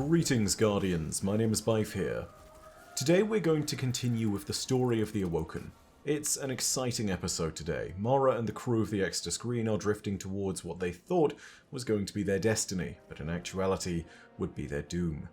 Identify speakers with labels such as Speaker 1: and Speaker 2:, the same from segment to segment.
Speaker 1: Greetings, Guardians. My name is Bife here. Today we're going to continue with the story of the Awoken. It's an exciting episode today. Mara and the crew of the Exodus Green are drifting towards what they thought was going to be their destiny, but in actuality would be their doom.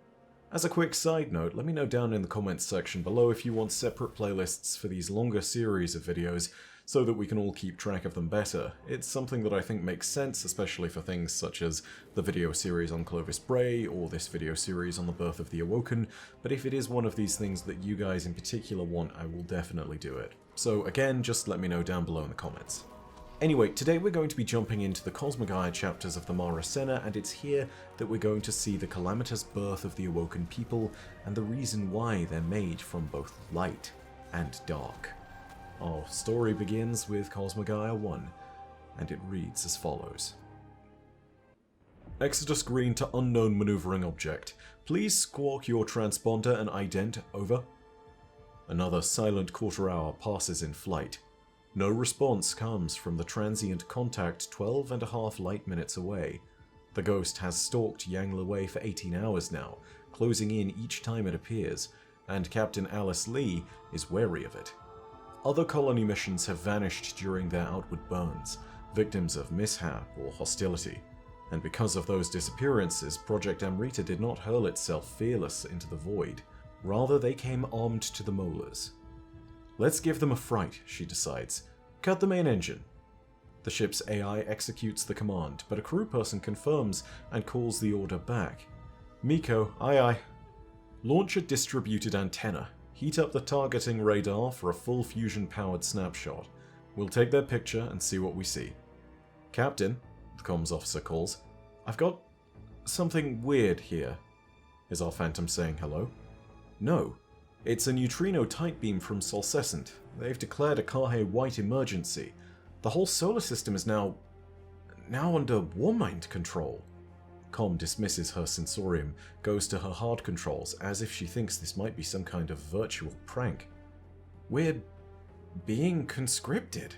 Speaker 1: As a quick side note, let me know down in the comments section below if you want separate playlists for these longer series of videos so that we can all keep track of them better. It's something that I think makes sense, especially for things such as the video series on Clovis Bray or this video series on the birth of the Awoken, but if it is one of these things that you guys in particular want, I will definitely do it. So again, just let me know down below in the comments. Anyway, today we're going to be jumping into the Cosmogaia chapters of the Mara Senna, and it's here that we're going to see the calamitous birth of the Awoken people and the reason why they're made from both light and dark. Our story begins with Cosmogaia 1, and it reads as follows. Exodus Green to unknown maneuvering object. Please squawk your transponder and ident, over. Another silent quarter hour passes in flight. No response comes from the transient contact 12.5 light minutes away. The ghost has stalked Yang Lewei for 18 hours now, closing in each time it appears, and Captain Alice Lee is wary of it. Other colony missions have vanished during their outward burns, victims of mishap or hostility, and because of those disappearances, Project Amrita did not hurl itself fearless into the void. Rather, they came armed to the molars. Let's give them a fright, she decides. Cut the main engine. The ship's AI executes the command, but a crew person confirms and calls the order back. Miko, aye aye. Launch a distributed antenna. Heat up the targeting radar for a full fusion-powered snapshot. We'll take their picture and see what we see. Captain, the comms officer calls, I've got something weird here. Is our phantom saying hello? No. It's a neutrino tight beam from Solcescent. They've declared a Kahe White emergency. The whole solar system is now under Warmind control. Com dismisses her sensorium, goes to her hard controls, as if she thinks this might be some kind of virtual prank. We're being conscripted.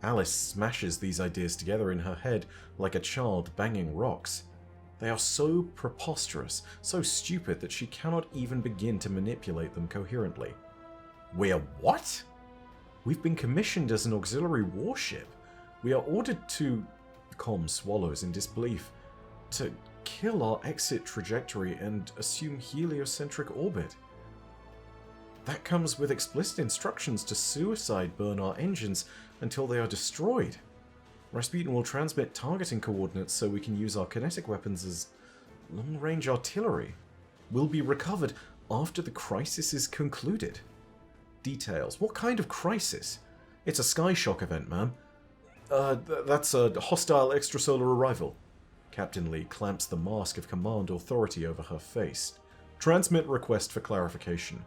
Speaker 1: Alice smashes these ideas together in her head like a child banging rocks. They are so preposterous, so stupid that she cannot even begin to manipulate them coherently. We're what? We've been commissioned as an auxiliary warship. We are ordered to... Com swallows in disbelief. To kill our exit trajectory and assume heliocentric orbit. That comes with explicit instructions to suicide burn our engines until they are destroyed. Rasputin will transmit targeting coordinates so we can use our kinetic weapons as long-range artillery. We'll be recovered after the crisis is concluded. Details. What kind of crisis? It's a sky shock event, ma'am. That's a hostile extrasolar arrival. Captain Lee clamps the mask of command authority over her face. Transmit request for clarification.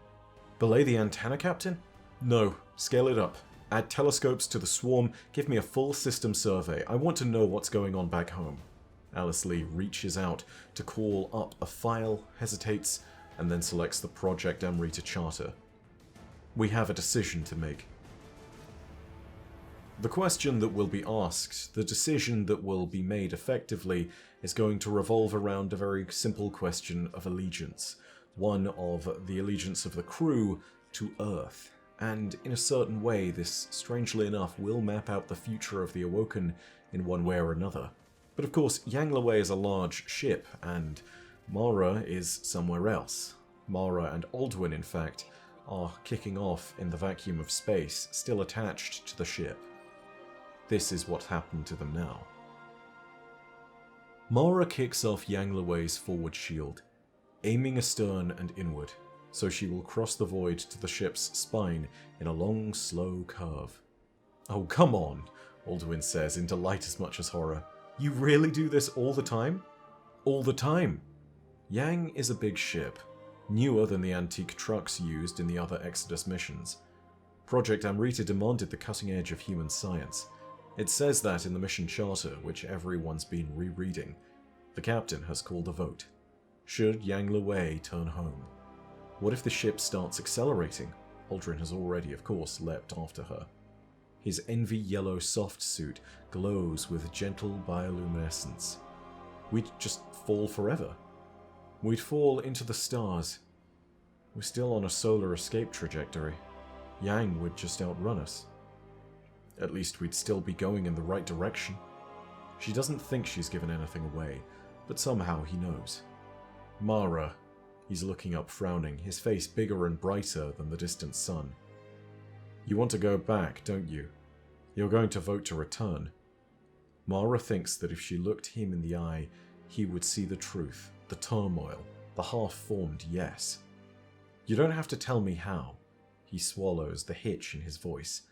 Speaker 1: Belay the antenna, Captain? No. Scale it up. Add telescopes to the swarm. Give me a full system survey. I want to know what's going on back home. Alice Lee reaches out to call up a file, hesitates, and then selects the Project Amrita charter. We have a decision to make. The question that will be asked, the decision that will be made effectively, is going to revolve around a very simple question of allegiance. One of the allegiance of the crew to Earth. And in a certain way, this, strangely enough, will map out the future of the Awoken in one way or another. But of course, Yang Lewei is a large ship, and Mara is somewhere else. Mara and Aldwin, in fact, are kicking off in the vacuum of space, still attached to the ship. This is what happened to them now. Mara kicks off Yang Lewei's forward shield, aiming astern and inward, so she will cross the void to the ship's spine in a long, slow curve. Oh, come on, Aldwin says in delight as much as horror. You really do this all the time? All the time. Yang is a big ship, newer than the antique trucks used in the other Exodus missions. Project Amrita demanded the cutting edge of human science. It says that in the mission charter, which everyone's been rereading. The captain has called a vote. Should Yang Lewei turn home? What if the ship starts accelerating? Aldrin has already, of course, leapt after her. His envy yellow soft suit glows with gentle bioluminescence. We'd just fall forever. We'd fall into the stars. We're still on a solar escape trajectory. Yang would just outrun us. At least we'd still be going in the right direction. She doesn't think she's given anything away, but somehow he knows. Mara. He's looking up, frowning, his face bigger and brighter than the distant sun. You want to go back, don't you? You're going to vote to return. Mara thinks that if she looked him in the eye, he would see the truth, the turmoil, the half-formed yes. You don't have to tell me how. He swallows, the hitch in his voice.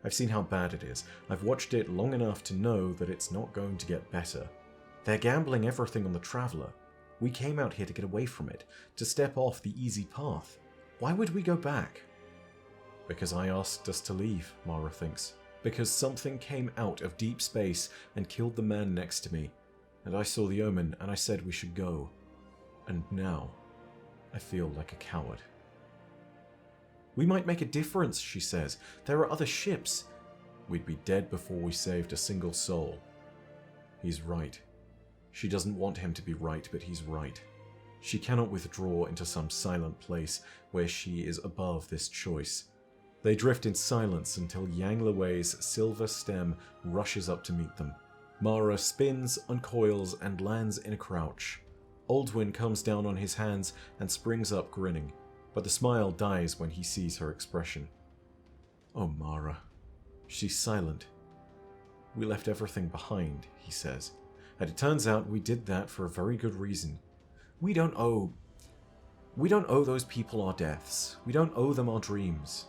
Speaker 1: I've seen how bad it is. I've watched it long enough to know that it's not going to get better. They're gambling everything on the Traveler. We came out here to get away from it, to step off the easy path. Why would we go back? Because I asked us to leave, Mara thinks. Because something came out of deep space and killed the man next to me. And I saw the omen and I said we should go. And now, I feel like a coward. We might make a difference, she says. There are other ships. We'd be dead before we saved a single soul. He's right. She doesn't want him to be right, but he's right. She cannot withdraw into some silent place where she is above this choice. They drift in silence until Yang Lewei's silver stem rushes up to meet them. Mara spins, uncoils, and lands in a crouch. Aldwin comes down on his hands and springs up grinning, but the smile dies when he sees her expression. Oh, Mara. She's silent. We left everything behind, he says. And it turns out we did that for a very good reason. We don't owe those people our deaths. We don't owe them our dreams.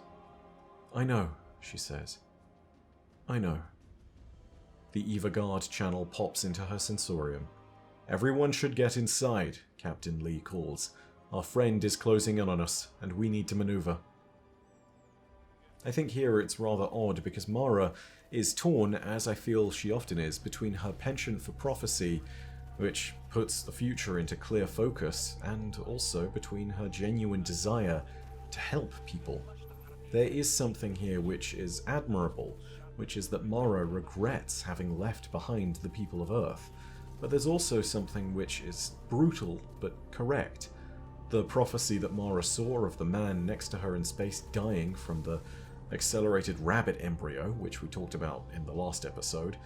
Speaker 1: I know, she says. I know. The Eva Guard channel pops into her sensorium. Everyone should get inside, Captain Lee calls. Our friend is closing in on us, and we need to maneuver. I think here it's rather odd because Mara is torn, as I feel she often is, between her penchant for prophecy, which puts the future into clear focus, and also between her genuine desire to help people. There is something here which is admirable, which is that Mara regrets having left behind the people of Earth, but there's also something which is brutal but correct. The prophecy that Mara saw of the man next to her in space dying from the accelerated rabbit embryo, which we talked about in the last episode,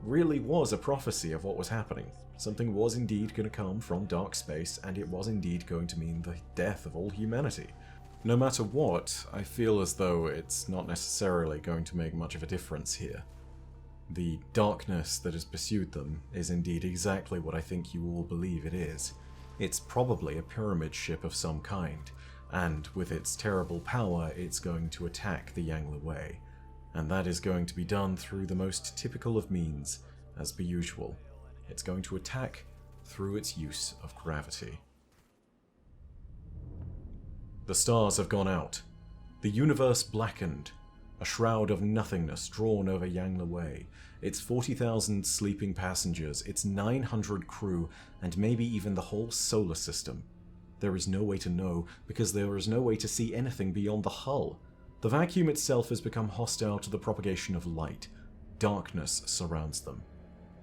Speaker 1: really was a prophecy of what was happening. Something was indeed going to come from dark space, and it was indeed going to mean the death of all humanity. No matter what, I feel as though it's not necessarily going to make much of a difference here. The darkness that has pursued them is indeed exactly what I think you all believe it is. It's probably a pyramid ship of some kind, and with its terrible power, it's going to attack the Yang Lewei. And that is going to be done through the most typical of means, as per usual. It's going to attack through its use of gravity. The stars have gone out. The universe blackened. A shroud of nothingness drawn over Yang Lewei. Its 40,000 sleeping passengers, its 900 crew, and maybe even the whole solar system. There is no way to know, because there is no way to see anything beyond the hull. The vacuum itself has become hostile to the propagation of light. Darkness surrounds them.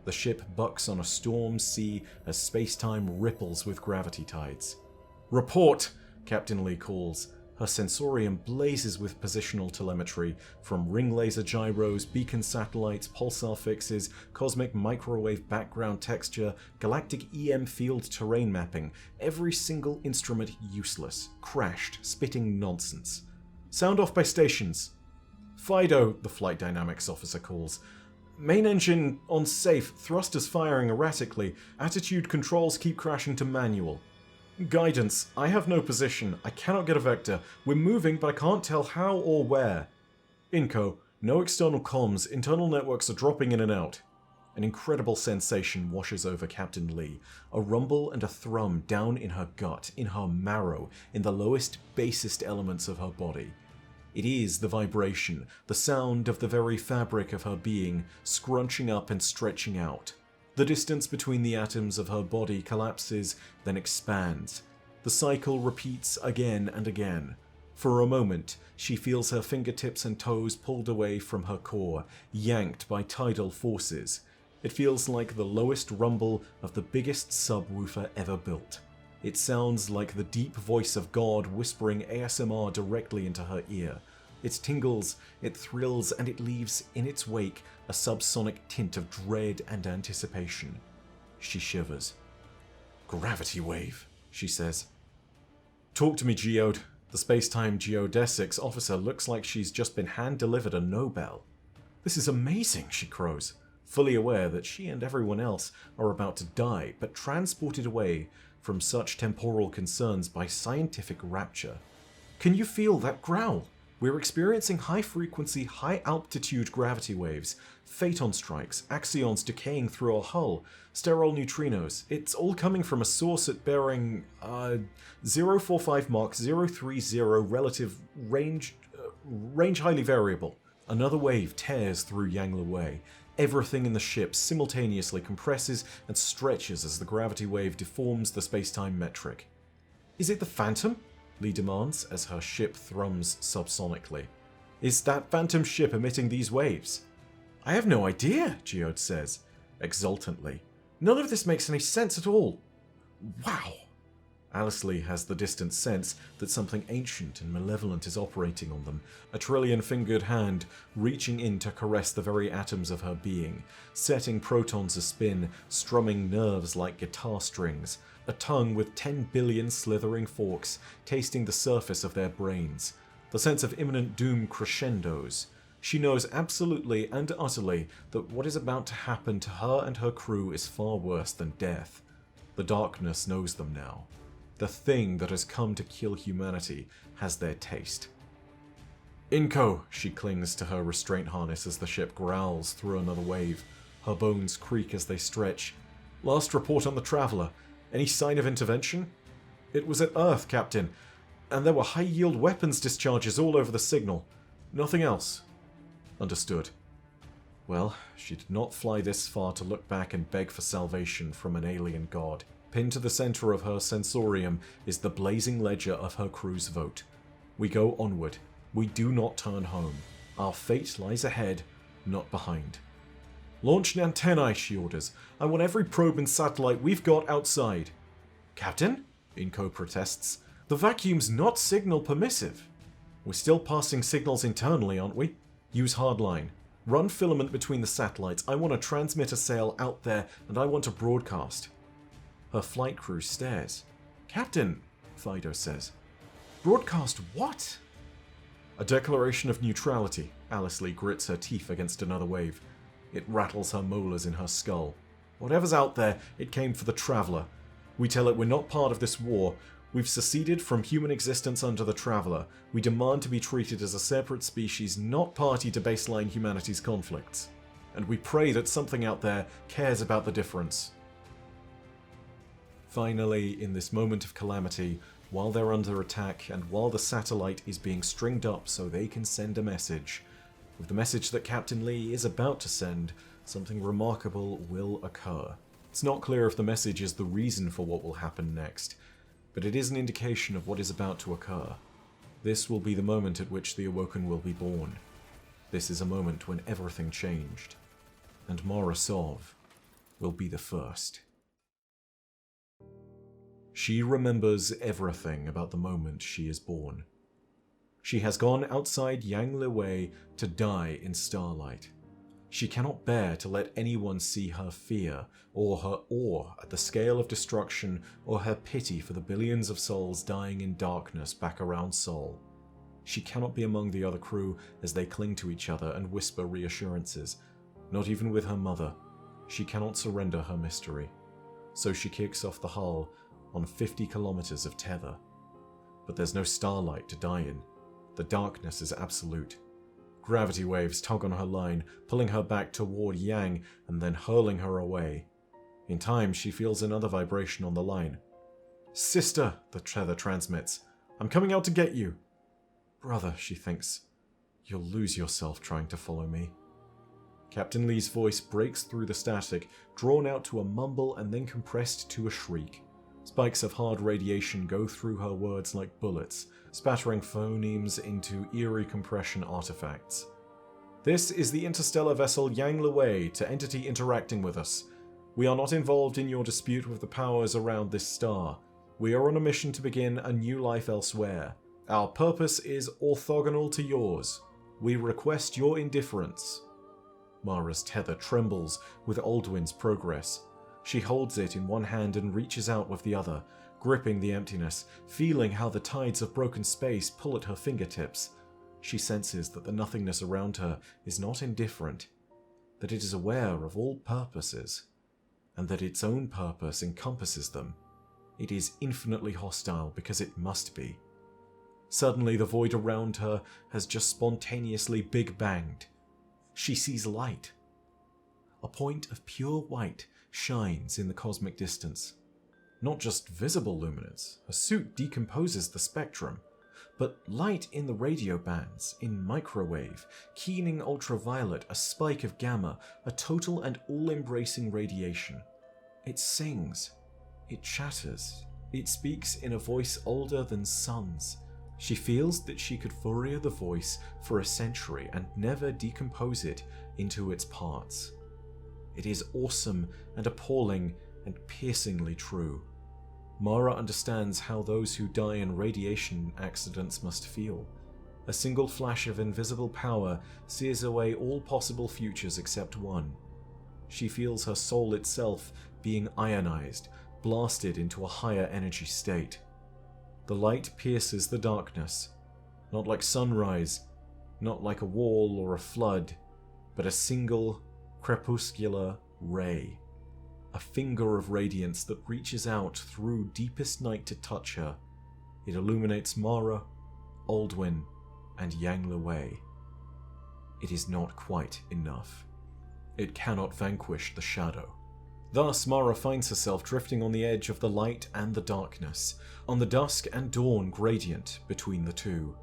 Speaker 1: The ship bucks on a storm sea as space-time ripples with gravity tides. "Report!" Captain Lee calls. Her sensorium blazes with positional telemetry, from ring laser gyros, beacon satellites, pulsar fixes, cosmic microwave background texture, galactic EM field terrain mapping, every single instrument useless, crashed, spitting nonsense. "Sound off by stations." "Fido," the flight dynamics officer calls. "Main engine on safe, thrusters firing erratically, attitude controls keep crashing to manual." "Guidance, I have no position, I cannot get a vector, we're moving but I can't tell how or where." "Inco, no external comms, internal networks are dropping in and out." An incredible sensation washes over Captain Lee, a rumble and a thrum down in her gut, in her marrow, in the lowest, basest elements of her body. It is the vibration, the sound of the very fabric of her being, scrunching up and stretching out. The distance between the atoms of her body collapses, then expands. The cycle repeats again and again. For a moment, she feels her fingertips and toes pulled away from her core, yanked by tidal forces. It feels like the lowest rumble of the biggest subwoofer ever built. It sounds like the deep voice of God whispering ASMR directly into her ear. It tingles, it thrills, and it leaves in its wake a subsonic tint of dread and anticipation. She shivers. "Gravity wave," she says. "Talk to me, Geode." The space-time geodesics officer looks like she's just been hand-delivered a Nobel. "This is amazing," she crows, fully aware that she and everyone else are about to die, but transported away from such temporal concerns by scientific rapture. "Can you feel that growl? We're experiencing high-frequency, high-altitude gravity waves, phaeton strikes, axions decaying through our hull, sterile neutrinos. It's all coming from a source at bearing 045 Mach 030 relative range highly variable." Another wave tears through Yangla Way. Everything in the ship simultaneously compresses and stretches as the gravity wave deforms the space-time metric. "Is it the Phantom?" Lee demands as her ship thrums subsonically. "Is that Phantom ship emitting these waves?" "I have no idea," Geode says, exultantly. "None of this makes any sense at all." "Wow!" Alice Lee has the distant sense that something ancient and malevolent is operating on them, a trillion-fingered hand reaching in to caress the very atoms of her being, setting protons a-spin, strumming nerves like guitar strings, a tongue with 10 billion slithering forks tasting the surface of their brains. The sense of imminent doom crescendos. She knows absolutely and utterly that what is about to happen to her and her crew is far worse than death. The darkness knows them now. The thing that has come to kill humanity has their taste. "Inco!" She clings to her restraint harness as the ship growls through another wave. Her bones creak as they stretch. "Last report on the Traveler. Any sign of intervention?" "It was at Earth, Captain, and there were high-yield weapons discharges all over the signal. Nothing else." "Understood." Well, she did not fly this far to look back and beg for salvation from an alien god. Pinned to the center of her sensorium is the blazing ledger of her crew's vote. We go onward. We do not turn home. Our fate lies ahead, not behind. "Launch an antennae," she orders. "I want every probe and satellite we've got outside." "Captain?" Inco protests. "The vacuum's not signal permissive." "We're still passing signals internally, aren't we? Use hardline. Run filament between the satellites. I want a transmitter sail out there, and I want a broadcast." Her flight crew stares. "Captain," Fido says. "Broadcast what?" "A declaration of neutrality." Alice Lee grits her teeth against another wave. It rattles her molars in her skull. "Whatever's out there, it came for the Traveler. We tell it we're not part of this war. We've seceded from human existence under the Traveler. We demand to be treated as a separate species, not party to baseline humanity's conflicts. And we pray that something out there cares about the difference." Finally, in this moment of calamity, while they're under attack and while the satellite is being stringed up so they can send a message, with the message that Captain Lee is about to send, something remarkable will occur. It's not clear if the message is the reason for what will happen next, but it is an indication of what is about to occur. This will be the moment at which the Awoken will be born. This is a moment when everything changed, and Mara Sov will be the first. She remembers everything about the moment she is born. She has gone outside Yangla Way to die in starlight. She cannot bear to let anyone see her fear, or her awe at the scale of destruction, or her pity for the billions of souls dying in darkness back around Sol. She cannot be among the other crew as they cling to each other and whisper reassurances. Not even with her mother. She cannot surrender her mystery. So she kicks off the hull on 50 kilometers of tether. But there's no starlight to die in. The darkness is absolute. Gravity waves tug on her line, pulling her back toward Yang and then hurling her away. In time, she feels another vibration on the line. "Sister," the tether transmits. "I'm coming out to get you." "Brother," she thinks. "You'll lose yourself trying to follow me." Captain Lee's voice breaks through the static, drawn out to a mumble and then compressed to a shriek. Spikes of hard radiation go through her words like bullets, spattering phonemes into eerie compression artifacts. "This is the interstellar vessel Yangla Way to entity interacting with us. We are not involved in your dispute with the powers around this star. We are on a mission to begin a new life elsewhere. Our purpose is orthogonal to yours. We request your indifference." Mara's tether trembles with Aldwin's progress. She holds it in one hand and reaches out with the other, gripping the emptiness, feeling how the tides of broken space pull at her fingertips. She senses that the nothingness around her is not indifferent, that it is aware of all purposes, and that its own purpose encompasses them. It is infinitely hostile because it must be. Suddenly, the void around her has just spontaneously Big Banged. She sees light. A point of pure white shines in the cosmic distance. Not just visible luminance, her suit decomposes the spectrum, but light in the radio bands, in microwave, keening ultraviolet, a spike of gamma, a total and all-embracing radiation. It sings. It chatters. It speaks in a voice older than suns. She feels that she could Fourier the voice for a century and never decompose it into its parts. It is awesome and appalling and piercingly true. Mara understands how those who die in radiation accidents must feel. A single flash of invisible power sears away all possible futures except one. She feels her soul itself being ionized, blasted into a higher energy state. The light pierces the darkness, not like sunrise, not like a wall or a flood, but a single crepuscular ray. A finger of radiance that reaches out through deepest night to touch her. It illuminates Mara, Aldwin, and Yang Lewei. It is not quite enough. It cannot vanquish the shadow. Thus, Mara finds herself drifting on the edge of the light and the darkness, on the dusk and dawn gradient between the two.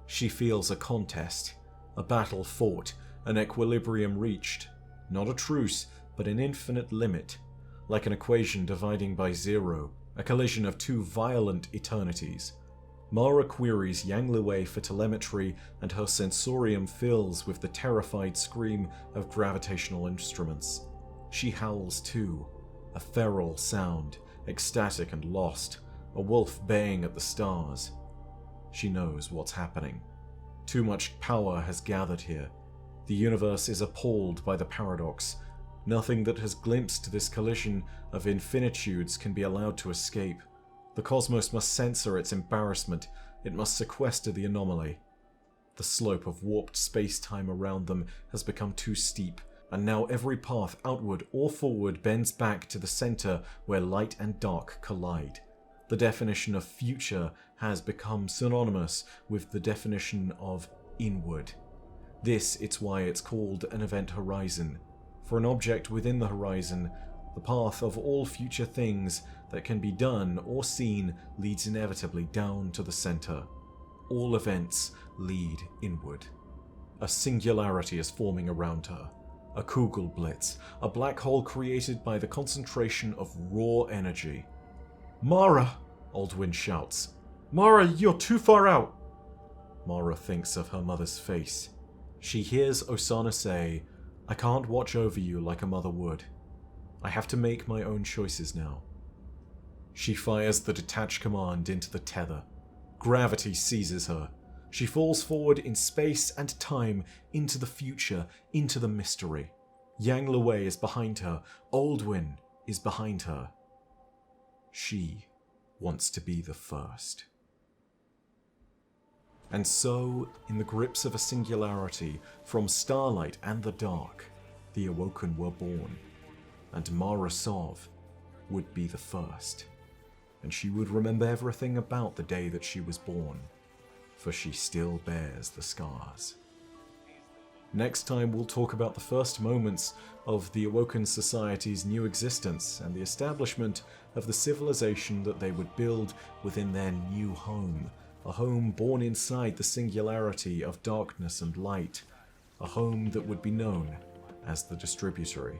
Speaker 1: She feels a contest, a battle fought, an equilibrium reached, not a truce, but an infinite limit, like an equation dividing by zero, a collision of two violent eternities. Mara queries Yang Lewei for telemetry, and her sensorium fills with the terrified scream of gravitational instruments. She howls too, a feral sound, ecstatic and lost, a wolf baying at the stars. She knows what's happening. Too much power has gathered here. The universe is appalled by the paradox. Nothing that has glimpsed this collision of infinitudes can be allowed to escape. The cosmos must censor its embarrassment. It must sequester the anomaly. The slope of warped space-time around them has become too steep, and now every path outward or forward bends back to the center where light and dark collide. The definition of future has become synonymous with the definition of inward. It's why it's called an event horizon. For an object within the horizon, the path of all future things that can be done or seen leads inevitably down to the center. All events lead inward. A singularity is forming around her. A Kugelblitz, a black hole created by the concentration of raw energy. "Mara!" Aldwin shouts. "Mara, you're too far out!" Mara thinks of her mother's face. She hears Osana say, "I can't watch over you like a mother would. I have to make my own choices now." She fires the detach command into the tether. Gravity seizes her. She falls forward in space and time, into the future, into the mystery. Yang Lewei is behind her. Aldwin is behind her. She wants to be the first. And so, in the grips of a singularity, from starlight and the dark, the Awoken were born. And Mara Sov would be the first. And she would remember everything about the day that she was born, for she still bears the scars. Next time we'll talk about the first moments of the Awoken Society's new existence and the establishment of the civilization that they would build within their new home. A home born inside the singularity of darkness and light. A home that would be known as the Distributory.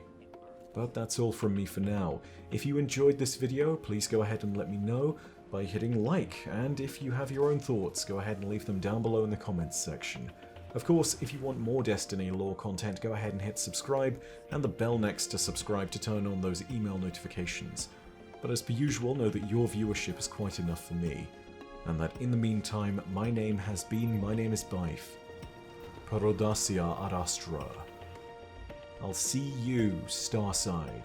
Speaker 1: But that's all from me for now. If you enjoyed this video, please go ahead and let me know by hitting like, and if you have your own thoughts, go ahead and leave them down below in the comments section. Of course, if you want more Destiny lore content, go ahead and hit subscribe, and the bell next to subscribe to turn on those email notifications. But as per usual, know that your viewership is quite enough for me, and that in the meantime, my name is Bife. Parodasia ad Astra. I'll see you, Starside.